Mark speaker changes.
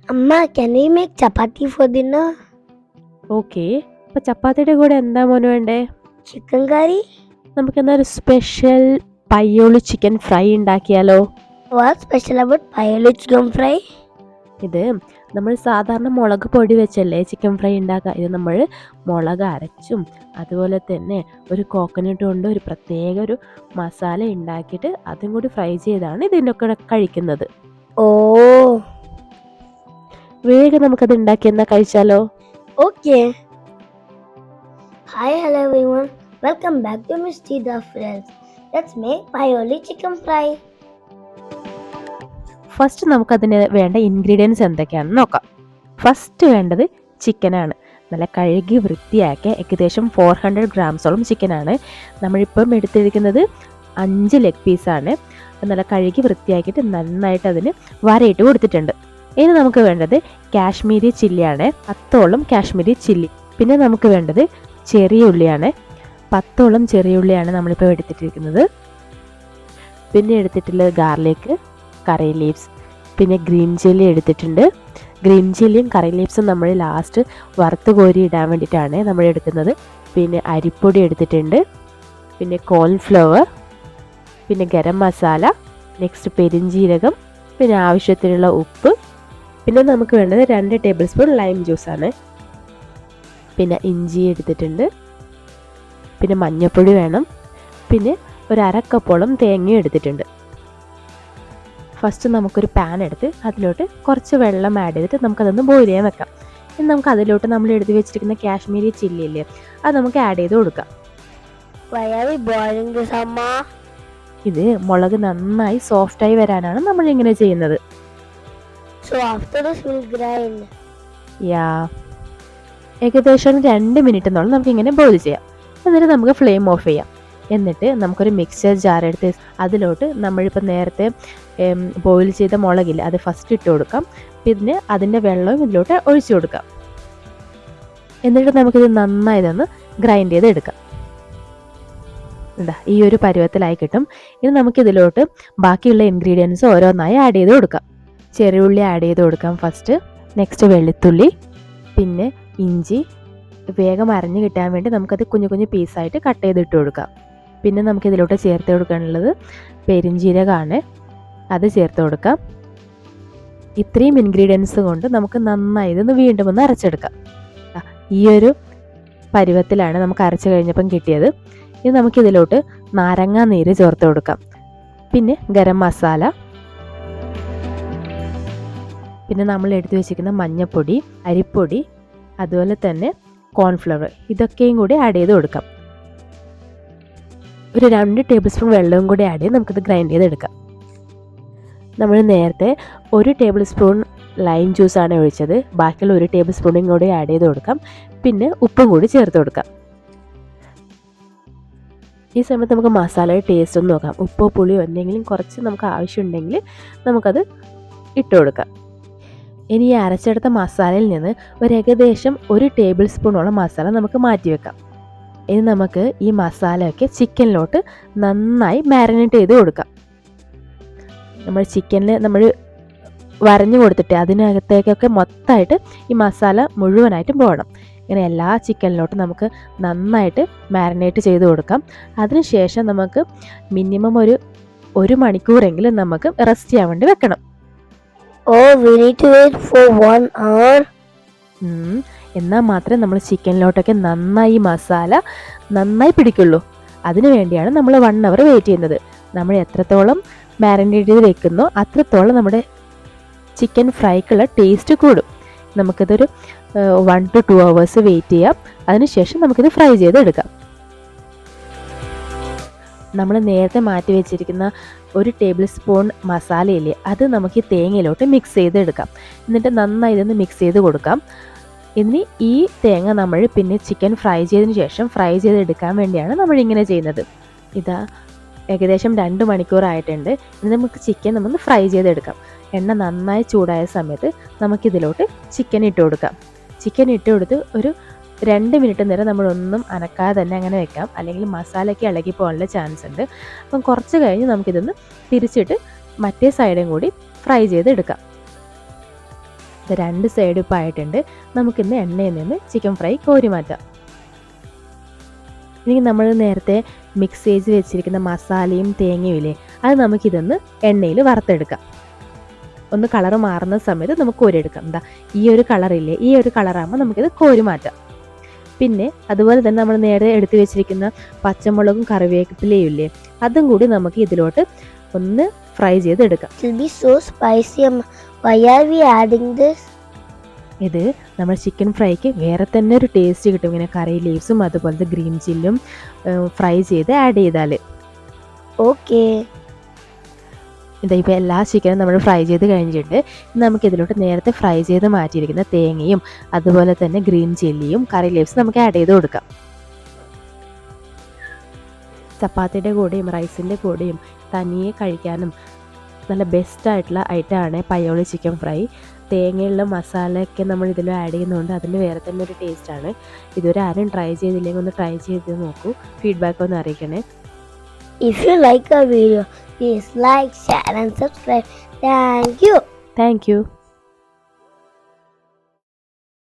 Speaker 1: Amma, can we make chapati for dinner?
Speaker 2: Okay, അപ്പോൾ ചപ്പാത്തിയുടെ കൂടെ എന്താ മോന് വേണ്ടേ?
Speaker 1: Chicken curry?
Speaker 2: നമുക്കെന്താ ഒരു സ്പെഷ്യൽ പയ്യോളി ചിക്കൻ ഫ്രൈ ഉണ്ടാക്കിയാലോ?
Speaker 1: What's special about Payyoli Chicken Fry?
Speaker 2: ഇത് നമ്മൾ സാധാരണ മുളക് പൊടി വെച്ചല്ലേ ചിക്കൻ ഫ്രൈ ഉണ്ടാക്കുക. ഇത് നമ്മൾ മുളക് അരച്ചും അതുപോലെ തന്നെ ഒരു കോക്കനട്ട് കൊണ്ട് ഒരു പ്രത്യേക ഒരു മസാല ഉണ്ടാക്കിയിട്ട് അതും കൂടി ഫ്രൈ ചെയ്താണ് ഇതിനൊക്കെ കഴിക്കുന്നത്.
Speaker 1: Oh,
Speaker 2: വേഗം നമുക്കത് ഉണ്ടാക്കി എന്നാൽ കഴിച്ചാലോ?
Speaker 1: okay. Hi, hello everyone. Welcome back to Misty the Friends. Let's make Payyoli Chicken Fry.
Speaker 2: First നമുക്കതിന് വേണ്ട ഇൻഗ്രീഡിയൻസ് എന്തൊക്കെയാണെന്ന് നോക്കാം. ഫസ്റ്റ് വേണ്ടത് ചിക്കനാണ്. നല്ല കഴുകി വൃത്തിയാക്കിയ ഏകദേശം 400 ഗ്രാംസോളം ചിക്കനാണ്. നമ്മളിപ്പം എടുത്തിരിക്കുന്നത് 5 ലെഗ് പീസാണ്. നല്ല കഴുകി വൃത്തിയാക്കിയിട്ട് നന്നായിട്ട് അതിന് വരയിട്ട് കൊടുത്തിട്ടുണ്ട്. ഇനി നമുക്ക് വേണ്ടത് കാശ്മീരി ചില്ലിയാണ്, 10ഓളം കാശ്മീരി ചില്ലി. പിന്നെ നമുക്ക് വേണ്ടത് ചെറിയ ഉള്ളിയാണ്, 10ഓളം ചെറിയ ഉള്ളിയാണ് നമ്മളിപ്പോൾ എടുത്തിട്ടിരിക്കുന്നത്. പിന്നെ എടുത്തിട്ടുള്ളത് ഗാർലിക്, കറി ലീവ്സ്, പിന്നെ ഗ്രീൻ ചില്ലി എടുത്തിട്ടുണ്ട്. ഗ്രീൻ ചില്ലിയും കറി ലീവ്സും നമ്മൾ ലാസ്റ്റ് വറുത്ത് കോരി ഇടാൻ വേണ്ടിയിട്ടാണ് നമ്മൾ എടുക്കുന്നത്. പിന്നെ അരിപ്പൊടി എടുത്തിട്ടുണ്ട്, പിന്നെ കോൺഫ്ലവർ, പിന്നെ ഗരം മസാല, നെക്സ്റ്റ് പെരിഞ്ജീരകം, പിന്നെ ആവശ്യത്തിനുള്ള ഉപ്പ്. പിന്നെ നമുക്ക് വേണ്ടത് 2 ടേബിൾ സ്പൂൺ ലൈം ജ്യൂസാണ്. പിന്നെ ഇഞ്ചി എടുത്തിട്ടുണ്ട്, പിന്നെ മഞ്ഞൾപ്പൊടി വേണം, പിന്നെ ഒരു 1/2 കപ്പോളം തേങ്ങയും എടുത്തിട്ടുണ്ട്. ഫസ്റ്റ് നമുക്കൊരു പാൻ എടുത്ത് അതിലോട്ട് കുറച്ച് വെള്ളം ആഡ് ചെയ്തിട്ട് നമുക്കതൊന്ന് ബോയിൽ ചെയ്യാൻ വെക്കാം. ഇനി നമുക്ക് അതിലോട്ട് നമ്മൾ എടുത്ത് വെച്ചിരിക്കുന്ന കാശ്മീരി ചില്ലി ഇല്ലേ, അത് നമുക്ക് ആഡ് ചെയ്ത് കൊടുക്കാം.
Speaker 1: Why are we boiling this, Amma?
Speaker 2: ഇത് മുളക് നന്നായി സോഫ്റ്റായി വരാനാണ് നമ്മൾ ഇങ്ങനെ ചെയ്യുന്നത്.
Speaker 1: So after this we'll grind.
Speaker 2: യാ, ഏകദേശം 2 മിനിറ്റ് എന്നോളം നമുക്കിങ്ങനെ ബോയിൽ ചെയ്യാം. എന്നിട്ട് നമുക്ക് ഫ്ലെയിം ഓഫ് ചെയ്യാം. എന്നിട്ട് നമുക്കൊരു മിക്സർ ജാർ എടുത്ത് അതിലോട്ട് നമ്മളിപ്പോൾ നേരത്തെ ബോയിൽ ചെയ്ത മുളകില്ല അത് ഫസ്റ്റ് ഇട്ട് കൊടുക്കാം. പിന്നെ അതിൻ്റെ വെള്ളവും ഇതിലോട്ട് ഒഴിച്ചു കൊടുക്കാം. എന്നിട്ട് നമുക്കിത് നന്നായി ഇതൊന്ന് ഗ്രൈൻഡ് ചെയ്ത് എടുക്കാം. എന്താ ഈ ഒരു പരുവത്തിലായി കിട്ടും. ഇനി നമുക്കിതിലോട്ട് ബാക്കിയുള്ള ഇൻഗ്രീഡിയൻസ് ഓരോന്നായി ആഡ് ചെയ്ത് കൊടുക്കാം. ചെറിയുള്ളി ആഡ് ചെയ്ത് കൊടുക്കാം ഫസ്റ്റ്, നെക്സ്റ്റ് വെളുത്തുള്ളി, പിന്നെ ഇഞ്ചി വേഗം അരഞ്ഞ് കിട്ടാൻ വേണ്ടി നമുക്കത് കുഞ്ഞു കുഞ്ഞു പീസായിട്ട് കട്ട് ചെയ്തിട്ട് കൊടുക്കാം. പിന്നെ നമുക്കിതിലോട്ട് ചേർത്ത് കൊടുക്കാനുള്ളത് പെരിഞ്ജീരകമാണ്, അത് ചേർത്ത് കൊടുക്കാം. ഇത്രയും ഇൻഗ്രീഡിയൻസ് കൊണ്ട് നമുക്ക് നന്നായി ഇതൊന്ന് വീണ്ടും ഒന്ന് അരച്ചെടുക്കാം. ഈ ഒരു പരുവത്തിലാണ് നമുക്ക് അരച്ച് കഴിഞ്ഞപ്പം കിട്ടിയത്. ഇനി നമുക്കിതിലോട്ട് നാരങ്ങാ നീര് ചേർത്ത് കൊടുക്കാം. പിന്നെ ഗരം മസാല, പിന്നെ നമ്മൾ എടുത്തു വെച്ചിരിക്കുന്ന മഞ്ഞൾപ്പൊടി, അരിപ്പൊടി, അതുപോലെ തന്നെ കോൺഫ്ലവർ, ഇതൊക്കെയും കൂടി ആഡ് ചെയ്ത് കൊടുക്കാം. ഒരു 2 ടേബിൾ സ്പൂൺ വെള്ളവും കൂടി ആഡ് ചെയ്ത് നമുക്കിത് ഗ്രൈൻഡ് ചെയ്തെടുക്കാം. നമ്മൾ നേരത്തെ 1 ടേബിൾ സ്പൂൺ ലൈം ജ്യൂസാണ് ഒഴിച്ചത്. ബാക്കിയുള്ള 1 ടേബിൾ സ്പൂണും കൂടി ആഡ് ചെയ്ത് കൊടുക്കാം. പിന്നെ ഉപ്പും കൂടി ചേർത്ത് കൊടുക്കാം. ഈ സമയത്ത് നമുക്ക് മസാലയുടെ ടേസ്റ്റ് ഒന്ന് നോക്കാം. ഉപ്പോ പുളിയോ എന്തെങ്കിലും കുറച്ച് നമുക്ക് ആവശ്യമുണ്ടെങ്കിൽ നമുക്കത് ഇട്ട് കൊടുക്കാം. ഇനി ഈ അരച്ചെടുത്ത മസാലയിൽ നിന്ന് ഒരു ഏകദേശം 1 ടേബിൾ സ്പൂണോളം മസാല നമുക്ക് മാറ്റി വെക്കാം. ഇനി നമുക്ക് ഈ മസാലയൊക്കെ ചിക്കനിലോട്ട് നന്നായി മാരിനേറ്റ് ചെയ്ത് കൊടുക്കാം. നമ്മൾ ചിക്കനിൽ നമ്മൾ വരഞ്ഞു കൊടുത്തിട്ട് അതിനകത്തേക്കൊക്കെ മൊത്തമായിട്ട് ഈ മസാല മുഴുവനായിട്ടും പോകണം. ഇങ്ങനെ എല്ലാ ചിക്കനിലോട്ടും നമുക്ക് നന്നായിട്ട് മാരിനേറ്റ് ചെയ്ത് കൊടുക്കാം. അതിനുശേഷം നമുക്ക് മിനിമം ഒരു മണിക്കൂറെങ്കിലും നമുക്ക് റെസ്റ്റ് ചെയ്യാൻ വേണ്ടി വെക്കണം.
Speaker 1: Oh, we need to wait for 1 hour.
Speaker 2: എന്നാൽ മാത്രമേ നമ്മൾ ചിക്കനിലോട്ടൊക്കെ നന്നായി മസാല നന്നായി പിടിക്കുള്ളൂ. അതിനു വേണ്ടിയാണ് നമ്മൾ 1 hour വെയിറ്റ് ചെയ്യുന്നത്. നമ്മൾ എത്രത്തോളം മാരിനേറ്റ് ചെയ്ത് വെക്കുന്നോ അത്രത്തോളം നമ്മുടെ ചിക്കൻ ഫ്രൈക്കുള്ള ടേസ്റ്റ് കൂടും. നമുക്കിതൊരു 1 to 2 hours വെയിറ്റ് ചെയ്യാം. അതിനുശേഷം നമുക്കിത് ഫ്രൈ ചെയ്തെടുക്കാം. നമ്മൾ നേരത്തെ മാറ്റി വെച്ചിരിക്കുന്ന 1 ടേബിൾ സ്പൂൺ മസാലയില്ലേ, അത് നമുക്ക് ഈ തേങ്ങയിലോട്ട് മിക്സ് ചെയ്തെടുക്കാം. എന്നിട്ട് നന്നായി ഇതൊന്ന് മിക്സ് ചെയ്ത് കൊടുക്കാം. ഇനി ഈ തേങ്ങ നമ്മൾ പിന്നെ ചിക്കൻ ഫ്രൈ ചെയ്തതിന് ശേഷം ഫ്രൈ ചെയ്തെടുക്കാൻ വേണ്ടിയാണ് നമ്മളിങ്ങനെ ചെയ്യുന്നത്. ഇതാ ഏകദേശം 2 മണിക്കൂറായിട്ടുണ്ട്. ഇനി നമുക്ക് ചിക്കൻ നമ്മൾ ഫ്രൈ ചെയ്തെടുക്കാം. എണ്ണ നന്നായി ചൂടായ സമയത്ത് നമുക്കിതിലോട്ട് ചിക്കൻ ഇട്ട് കൊടുക്കാം. ചിക്കൻ ഇട്ട് കൊടുത്ത് ഒരു 2 മിനിറ്റ് നേരം നമ്മളൊന്നും അനക്കാതെ തന്നെ അങ്ങനെ വെക്കാം, അല്ലെങ്കിൽ മസാലയ്ക്ക് ഇളകി പോകാനുള്ള ചാൻസ് ഉണ്ട്. അപ്പം കുറച്ച് കഴിഞ്ഞ് നമുക്കിതൊന്ന് തിരിച്ചിട്ട് മറ്റേ സൈഡും കൂടി ഫ്രൈ ചെയ്തെടുക്കാം. 2 സൈഡ് ഇപ്പോൾ ആയിട്ടുണ്ട്. നമുക്കിന്ന് എണ്ണയിൽ നിന്ന് ചിക്കൻ ഫ്രൈ കോരി മാറ്റാം. ഇനി നമ്മൾ നേരത്തെ മിക്സ് ചെയ്ത് വെച്ചിരിക്കുന്ന മസാലയും തേങ്ങയും ഇല്ലേ, അത് നമുക്കിതൊന്ന് എണ്ണയിൽ വറുത്തെടുക്കാം. ഒന്ന് കളർ മാറുന്ന സമയത്ത് നമുക്ക് കോരിയെടുക്കാം. എന്താ ഈ ഒരു കളറില്ലേ, ഈ ഒരു കളറാകുമ്പോൾ നമുക്കിത് കോരി മാറ്റാം. പിന്നെ അതുപോലെ തന്നെ നമ്മൾ നേരെ എടുത്തു വെച്ചിരിക്കുന്ന പച്ചമുളകും കറിവേപ്പിലയും ഇല്ലേ, അതും കൂടി നമുക്ക് ഇതിലോട്ട് ഒന്ന് ഫ്രൈ ചെയ്തെടുക്കാം.
Speaker 1: It will be so spicy. Why are we adding this?
Speaker 2: ഇത് നമ്മൾ ചിക്കൻ ഫ്രൈക്ക് വേറെ തന്നെ ഒരു ടേസ്റ്റ് കിട്ടും. ഇങ്ങനെ കറി ലീവ്സും അതുപോലത്തെ ഗ്രീൻ ചില്ലും ഫ്രൈ ചെയ്ത് ആഡ് ചെയ്താൽ.
Speaker 1: Okay.
Speaker 2: ഇതാ ഇപ്പോൾ എല്ലാ ചിക്കനും നമ്മൾ ഫ്രൈ ചെയ്ത് കഴിഞ്ഞിട്ടുണ്ട്. നമുക്കിതിലോട്ട് നേരത്തെ ഫ്രൈ ചെയ്ത് മാറ്റിയിരിക്കുന്ന തേങ്ങയും അതുപോലെ തന്നെ ഗ്രീൻ ചില്ലിയും കറി ലീവ്സും നമുക്ക് ആഡ് ചെയ്ത് കൊടുക്കാം. ചപ്പാത്തിയുടെ കൂടെയും റൈസിൻ്റെ കൂടെയും തനിയെ കഴിക്കാനും നല്ല ബെസ്റ്റായിട്ടുള്ള ഐറ്റമാണ് പയ്യോളി ചിക്കൻ ഫ്രൈ. തേങ്ങയുള്ള മസാലയൊക്കെ നമ്മൾ ഇതിൽ ആഡ് ചെയ്യുന്നതുകൊണ്ട് അതിന് വേറെ തന്നെ ഒരു ടേസ്റ്റാണ്. ഇതുവരെ ആരും ട്രൈ ചെയ്തില്ലെങ്കിൽ ഒന്ന് ട്രൈ ചെയ്ത് നോക്കൂ. ഫീഡ്ബാക്ക് ഒന്ന് അറിയിക്കണേ.
Speaker 1: If you like our video, please like, share and subscribe. Thank you.
Speaker 2: Thank you.